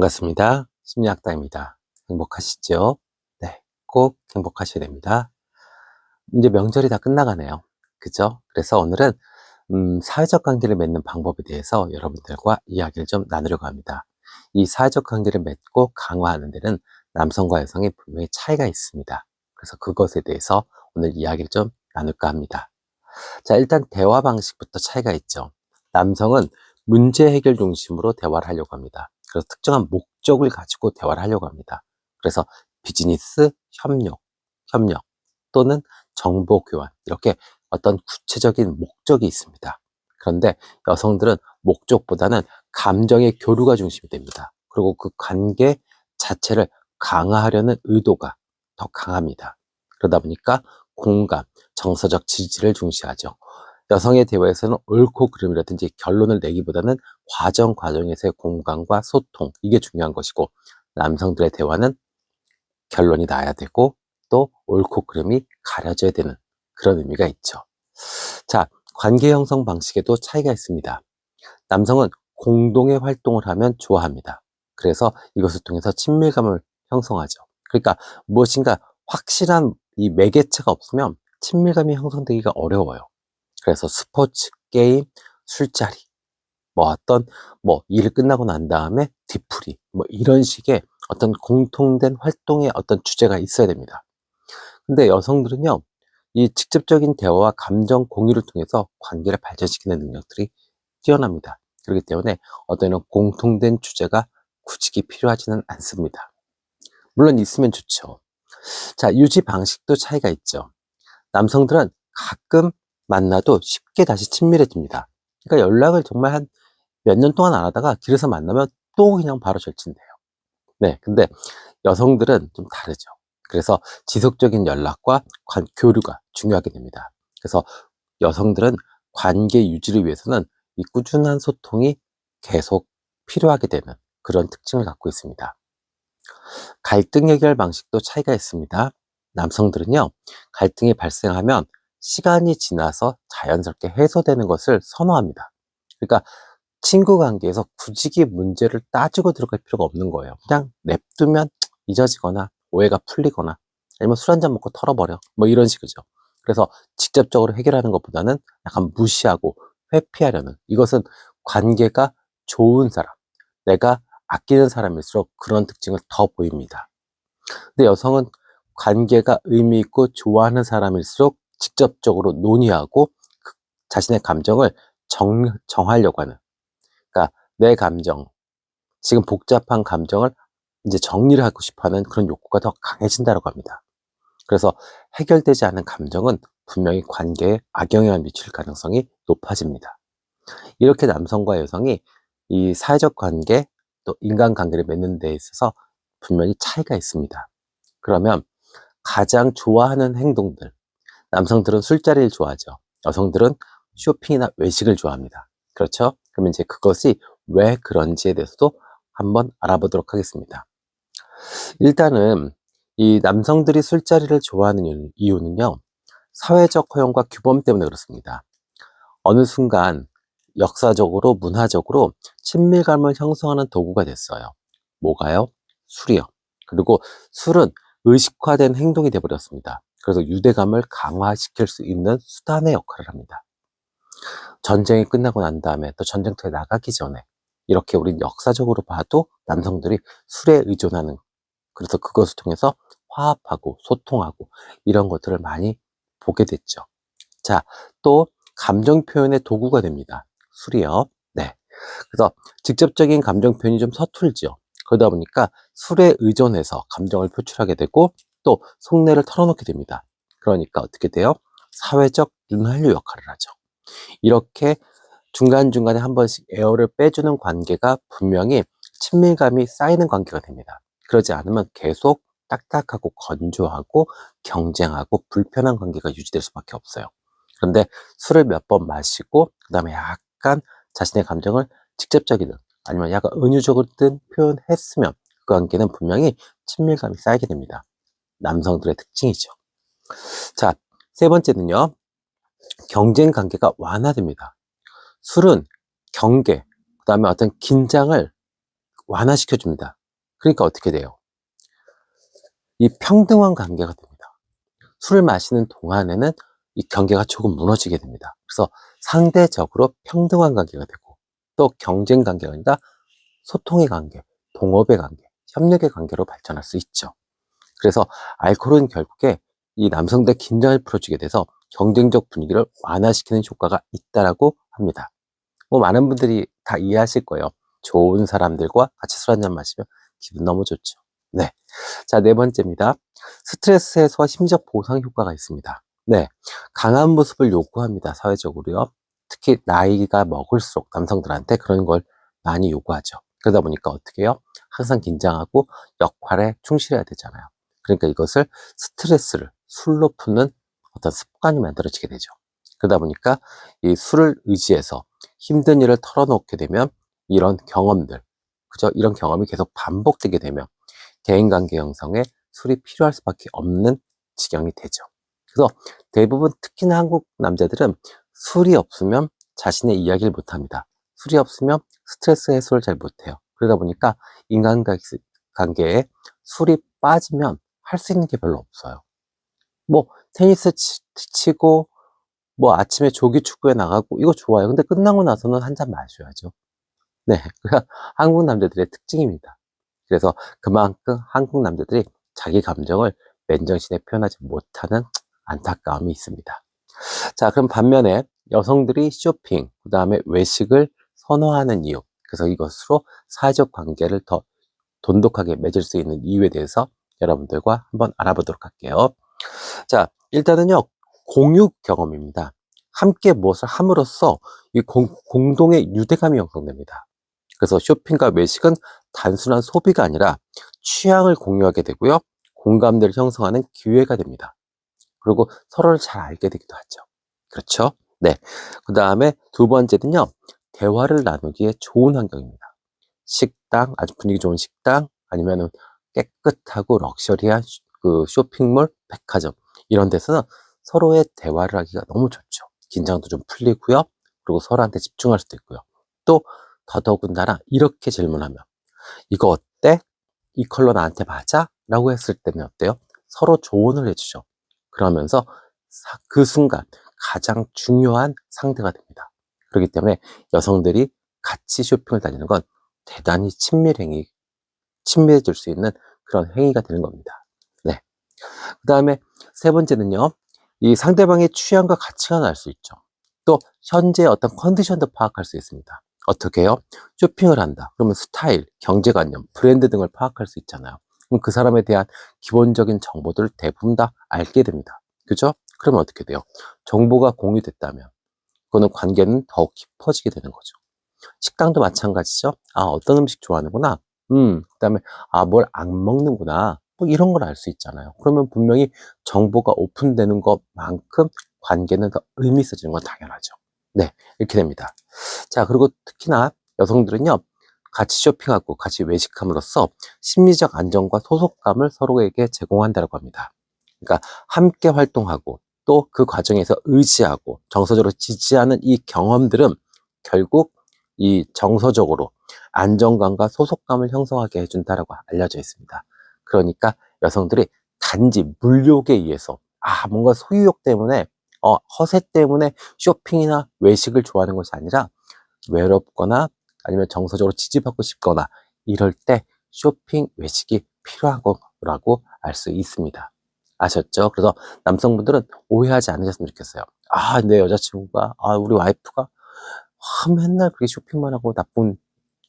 반갑습니다. 심리학다입니다. 행복하시죠? 네, 꼭 행복하셔야 됩니다. 이제 명절이 다 끝나가네요. 그죠? 그래서 오늘은 사회적 관계를 맺는 방법에 대해서 여러분들과 이야기를 좀 나누려고 합니다. 이 사회적 관계를 맺고 강화하는 데는 남성과 여성의 분명히 차이가 있습니다. 그래서 그것에 대해서 오늘 이야기를 좀 나눌까 합니다. 자, 일단 대화 방식부터 차이가 있죠. 남성은 문제 해결 중심으로 대화를 하려고 합니다. 그래서 특정한 목적을 가지고 대화를 하려고 합니다. 그래서 비즈니스, 협력 또는 정보 교환, 이렇게 어떤 구체적인 목적이 있습니다. 그런데 여성들은 목적보다는 감정의 교류가 중심이 됩니다. 그리고 그 관계 자체를 강화하려는 의도가 더 강합니다. 그러다 보니까 공감, 정서적 지지를 중시하죠. 여성의 대화에서는 옳고 그름이라든지 결론을 내기보다는 과정에서의 공감과 소통, 이게 중요한 것이고, 남성들의 대화는 결론이 나야 되고 또 옳고 그름이 가려져야 되는 그런 의미가 있죠. 자, 관계 형성 방식에도 차이가 있습니다. 남성은 공동의 활동을 하면 좋아합니다. 그래서 이것을 통해서 친밀감을 형성하죠. 그러니까 무엇인가 확실한 이 매개체가 없으면 친밀감이 형성되기가 어려워요. 그래서 스포츠, 게임, 술자리, 일 끝나고 난 다음에 뒤풀이, 이런 식의 어떤 공통된 활동의 어떤 주제가 있어야 됩니다. 근데 여성들은요, 이 직접적인 대화와 감정 공유를 통해서 관계를 발전시키는 능력들이 뛰어납니다. 그렇기 때문에 어떤 이런 공통된 주제가 굳이 필요하지는 않습니다. 물론 있으면 좋죠. 자, 유지 방식도 차이가 있죠. 남성들은 가끔 만나도 쉽게 다시 친밀해집니다. 그러니까 연락을 정말 한 몇 년 동안 안 하다가 길에서 만나면 또 그냥 바로 절친돼요. 네, 근데 여성들은 좀 다르죠. 그래서 지속적인 연락과 교류가 중요하게 됩니다. 그래서 여성들은 관계 유지를 위해서는 이 꾸준한 소통이 계속 필요하게 되는 그런 특징을 갖고 있습니다. 갈등 해결 방식도 차이가 있습니다. 남성들은요, 갈등이 발생하면 시간이 지나서 자연스럽게 해소되는 것을 선호합니다. 그러니까 친구 관계에서 굳이 문제를 따지고 들어갈 필요가 없는 거예요. 그냥 냅두면 잊어지거나 오해가 풀리거나 아니면 술 한잔 먹고 털어버려, 이런 식이죠. 그래서 직접적으로 해결하는 것보다는 약간 무시하고 회피하려는, 이것은 관계가 좋은 사람, 내가 아끼는 사람일수록 그런 특징을 더 보입니다. 근데 여성은 관계가 의미 있고 좋아하는 사람일수록 직접적으로 논의하고 자신의 감정을 정하려고 하는, 그러니까 내 감정, 지금 복잡한 감정을 이제 정리를 하고 싶어 하는 그런 욕구가 더 강해진다고 합니다. 그래서 해결되지 않은 감정은 분명히 관계에 악영향을 미칠 가능성이 높아집니다. 이렇게 남성과 여성이 이 사회적 관계, 또 인간관계를 맺는 데 있어서 분명히 차이가 있습니다. 그러면 가장 좋아하는 행동들, 남성들은 술자리를 좋아하죠. 여성들은 쇼핑이나 외식을 좋아합니다. 그렇죠? 그러면 이제 그것이 왜 그런지에 대해서도 한번 알아보도록 하겠습니다. 일단은 이 남성들이 술자리를 좋아하는 이유는요, 사회적 허용과 규범 때문에 그렇습니다. 어느 순간 역사적으로, 문화적으로 친밀감을 형성하는 도구가 됐어요. 뭐가요? 술이요. 그리고 술은 의식화된 행동이 되어버렸습니다. 그래서 유대감을 강화시킬 수 있는 수단의 역할을 합니다. 전쟁이 끝나고 난 다음에 또 전쟁터에 나가기 전에 이렇게 우리 역사적으로 봐도 남성들이 술에 의존하는, 그래서 그것을 통해서 화합하고 소통하고 이런 것들을 많이 보게 됐죠. 자, 또 감정 표현의 도구가 됩니다. 술이요. 네. 그래서 직접적인 감정 표현이 좀 서툴죠. 그러다 보니까 술에 의존해서 감정을 표출하게 되고 또 속내를 털어놓게 됩니다. 그러니까 어떻게 돼요? 사회적 윤활유 역할을 하죠. 이렇게 중간중간에 한 번씩 에어를 빼주는 관계가 분명히 친밀감이 쌓이는 관계가 됩니다. 그러지 않으면 계속 딱딱하고 건조하고 경쟁하고 불편한 관계가 유지될 수밖에 없어요. 그런데 술을 몇 번 마시고 그 다음에 약간 자신의 감정을 직접적이든 아니면 약간 은유적으로든 표현했으면 그 관계는 분명히 친밀감이 쌓이게 됩니다. 남성들의 특징이죠. 자, 세 번째는요, 경쟁 관계가 완화됩니다. 술은 경계, 그 다음에 어떤 긴장을 완화시켜줍니다. 그러니까 어떻게 돼요? 이 평등한 관계가 됩니다. 술을 마시는 동안에는 이 경계가 조금 무너지게 됩니다. 그래서 상대적으로 평등한 관계가 되고, 또 경쟁 관계가 아니라 소통의 관계, 동업의 관계, 협력의 관계로 발전할 수 있죠. 그래서 알코올은 결국에 이 남성들의 긴장을 풀어주게 돼서 경쟁적 분위기를 완화시키는 효과가 있다라고 합니다. 뭐 많은 분들이 다 이해하실 거예요. 좋은 사람들과 같이 술 한잔 마시면 기분 너무 좋죠. 네. 자, 네 번째입니다. 스트레스 해소와 심리적 보상 효과가 있습니다. 네. 강한 모습을 요구합니다. 사회적으로요. 특히 나이가 먹을수록 남성들한테 그런 걸 많이 요구하죠. 그러다 보니까 어떻게 해요? 항상 긴장하고 역할에 충실해야 되잖아요. 그러니까 이것을 스트레스를 술로 푸는 어떤 습관이 만들어지게 되죠. 그러다 보니까 이 술을 의지해서 힘든 일을 털어놓게 되면 이런 경험들, 그죠? 이런 경험이 계속 반복되게 되면 대인관계 형성에 술이 필요할 수밖에 없는 지경이 되죠. 그래서 대부분 특히나 한국 남자들은 술이 없으면 자신의 이야기를 못합니다. 술이 없으면 스트레스 해소를 잘 못해요. 그러다 보니까 인간관계에 술이 빠지면 할 수 있는 게 별로 없어요. 뭐 테니스 치고 뭐 아침에 조기 축구에 나가고 이거 좋아요. 근데 끝나고 나서는 한 잔 마셔야죠. 네. 그게 한국 남자들의 특징입니다. 그래서 그만큼 한국 남자들이 자기 감정을 맨정신에 표현하지 못하는 안타까움이 있습니다. 자, 그럼 반면에 여성들이 쇼핑, 그 다음에 외식을 선호하는 이유, 그래서 이것으로 사회적 관계를 더 돈독하게 맺을 수 있는 이유에 대해서 여러분들과 한번 알아보도록 할게요. 자, 일단은요, 공유 경험입니다. 함께 무엇을 함으로써 이 공동의 유대감이 형성됩니다. 그래서 쇼핑과 외식은 단순한 소비가 아니라 취향을 공유하게 되고요. 공감대를 형성하는 기회가 됩니다. 그리고 서로를 잘 알게 되기도 하죠. 그렇죠? 네. 그 다음에 두 번째는요, 대화를 나누기에 좋은 환경입니다. 식당, 아주 분위기 좋은 식당, 아니면은 깨끗하고 럭셔리한 그 쇼핑몰, 백화점, 이런 데서는 서로의 대화를 하기가 너무 좋죠. 긴장도 좀 풀리고요. 그리고 서로한테 집중할 수도 있고요. 또 더더군다나 이렇게 질문하면 이거 어때? 이 컬러 나한테 맞아? 라고 했을 때는 어때요? 서로 조언을 해주죠. 그러면서 그 순간 가장 중요한 상대가 됩니다. 그렇기 때문에 여성들이 같이 쇼핑을 다니는 건 대단히 친밀해질 수 있는 그런 행위가 되는 겁니다. 네. 그 다음에 세 번째는요, 이 상대방의 취향과 가치관을 알 수 있죠. 또 현재 어떤 컨디션도 파악할 수 있습니다. 어떻게 해요? 쇼핑을 한다. 그러면 스타일, 경제관념, 브랜드 등을 파악할 수 있잖아요. 그럼 그 사람에 대한 기본적인 정보들을 대부분 다 알게 됩니다. 그죠? 그러면 어떻게 돼요? 정보가 공유됐다면 그거는 관계는 더욱 깊어지게 되는 거죠. 식당도 마찬가지죠. 아, 어떤 음식 좋아하는구나. 그다음에 아, 뭘 안 먹는구나. 뭐 이런 걸 알 수 있잖아요. 그러면 분명히 정보가 오픈되는 것만큼 관계는 더 의미 있어지는 건 당연하죠. 네, 이렇게 됩니다. 자, 그리고 특히나 여성들은요, 같이 쇼핑하고 같이 외식함으로써 심리적 안정과 소속감을 서로에게 제공한다고 합니다. 그러니까 함께 활동하고 또 그 과정에서 의지하고 정서적으로 지지하는 이 경험들은 결국 이 정서적으로 안정감과 소속감을 형성하게 해준다라고 알려져 있습니다. 그러니까 여성들이 단지 물욕에 의해서 뭔가 소유욕 때문에 허세 때문에 쇼핑이나 외식을 좋아하는 것이 아니라 외롭거나 아니면 정서적으로 지지받고 싶거나 이럴 때 쇼핑, 외식이 필요한 거라고 알 수 있습니다. 아셨죠? 그래서 남성분들은 오해하지 않으셨으면 좋겠어요. 내 여자친구가, 우리 와이프가 맨날 그렇게 쇼핑만 하고 나쁜,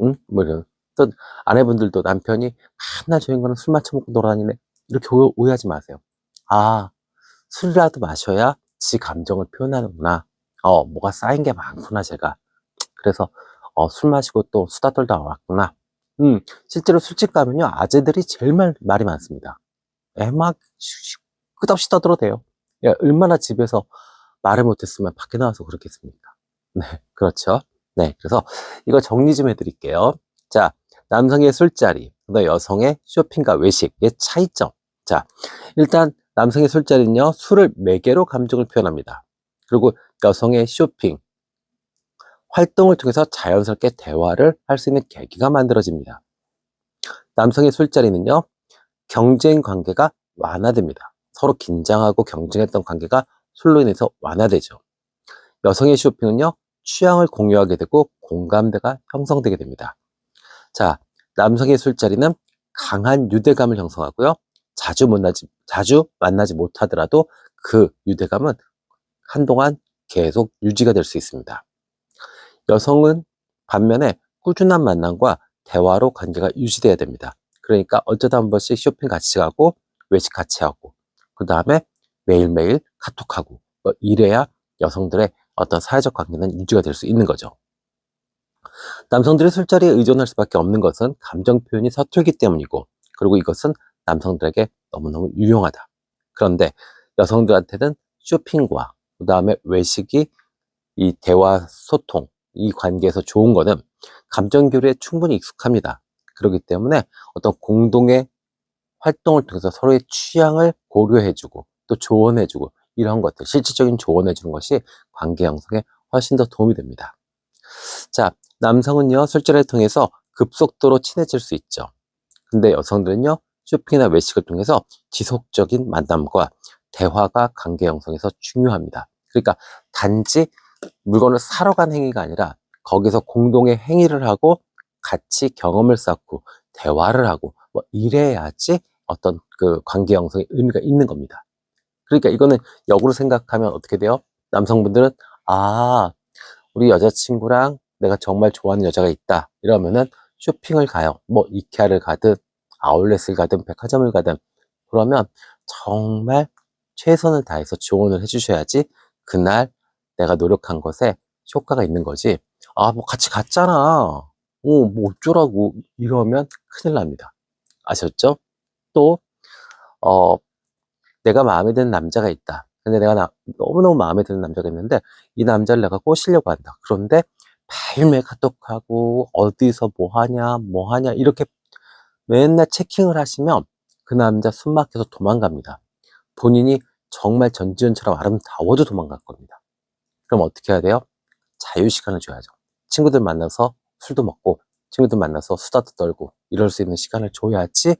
응? 뭐 이런. 또 아내분들도 남편이 맨날 저 인간은 술 마쳐 먹고 돌아다니네. 이렇게 오해하지 마세요. 아, 술이라도 마셔야 지 감정을 표현하는구나. 뭐가 쌓인 게 많구나, 제가. 그래서, 술 마시고 또 수다 떨다 왔구나. 실제로 술집 가면요, 아재들이 제일 말이 많습니다. 막, 끝없이 떠들어대요. 야, 얼마나 집에서 말을 못했으면 밖에 나와서 그렇겠습니까? 네, 그렇죠. 네, 그래서 이거 정리 좀 해드릴게요. 자, 남성의 술자리, 그다음에 여성의 쇼핑과 외식의 차이점. 자, 일단 남성의 술자리는요, 술을 매개로 감정을 표현합니다. 그리고 여성의 쇼핑, 활동을 통해서 자연스럽게 대화를 할 수 있는 계기가 만들어집니다. 남성의 술자리는요, 경쟁 관계가 완화됩니다. 서로 긴장하고 경쟁했던 관계가 술로 인해서 완화되죠. 여성의 쇼핑은요, 취향을 공유하게 되고 공감대가 형성되게 됩니다. 자, 남성의 술자리는 강한 유대감을 형성하고요. 자주 만나지 못하더라도 그 유대감은 한동안 계속 유지가 될 수 있습니다. 여성은 반면에 꾸준한 만남과 대화로 관계가 유지돼야 됩니다. 그러니까 어쩌다 한 번씩 쇼핑 같이 가고 외식 같이 하고 그 다음에 매일매일 카톡하고 뭐 이래야 여성들의 어떤 사회적 관계는 유지가 될 수 있는 거죠. 남성들이 술자리에 의존할 수밖에 없는 것은 감정 표현이 서툴기 때문이고, 그리고 이것은 남성들에게 너무너무 유용하다. 그런데 여성들한테는 쇼핑과 그 다음에 외식이 이 대화 소통, 이 관계에서 좋은 거는 감정 교류에 충분히 익숙합니다. 그렇기 때문에 어떤 공동의 활동을 통해서 서로의 취향을 고려해주고 또 조언해주고 이런 것들, 실질적인 조언해주는 것이 관계 형성에 훨씬 더 도움이 됩니다. 자, 남성은요, 술자리를 통해서 급속도로 친해질 수 있죠. 근데 여성들은요, 쇼핑이나 외식을 통해서 지속적인 만남과 대화가 관계 형성에서 중요합니다. 그러니까 단지 물건을 사러 간 행위가 아니라 거기서 공동의 행위를 하고 같이 경험을 쌓고 대화를 하고 뭐 이래야지 어떤 그 관계 형성의 의미가 있는 겁니다. 그러니까 이거는 역으로 생각하면 어떻게 돼요? 남성분들은 아, 우리 여자친구랑 내가 정말 좋아하는 여자가 있다 이러면은 쇼핑을 가요. 뭐 이케아를 가든 아울렛을 가든 백화점을 가든. 그러면 정말 최선을 다해서 지원을 해주셔야지 그날 내가 노력한 것에 효과가 있는 거지. 아, 뭐 같이 갔잖아. 뭐 어쩌라고 이러면 큰일 납니다. 아셨죠? 또 어, 내가 마음에 드는 남자가 있다. 근데 너무너무 마음에 드는 남자가 있는데 이 남자를 내가 꼬시려고 한다. 그런데 매일매일 카톡하고 어디서 뭐 하냐 이렇게 맨날 체킹을 하시면 그 남자 숨 막혀서 도망갑니다. 본인이 정말 전지현처럼 아름다워도 도망갈 겁니다. 그럼 어떻게 해야 돼요? 자유 시간을 줘야죠. 친구들 만나서 술도 먹고 친구들 만나서 수다도 떨고 이럴 수 있는 시간을 줘야지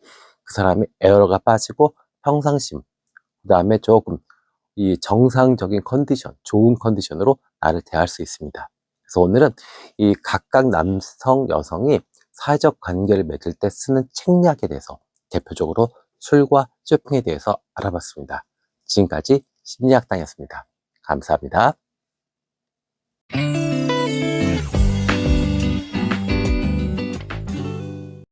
그 사람이 에어가 빠지고 평상심, 그 다음에 조금 이 정상적인 컨디션, 좋은 컨디션으로 나를 대할 수 있습니다. 그래서 오늘은 이 각각 남성, 여성이 사회적 관계를 맺을 때 쓰는 책략에 대해서 대표적으로 술과 쇼핑에 대해서 알아봤습니다. 지금까지 심리학당이었습니다. 감사합니다.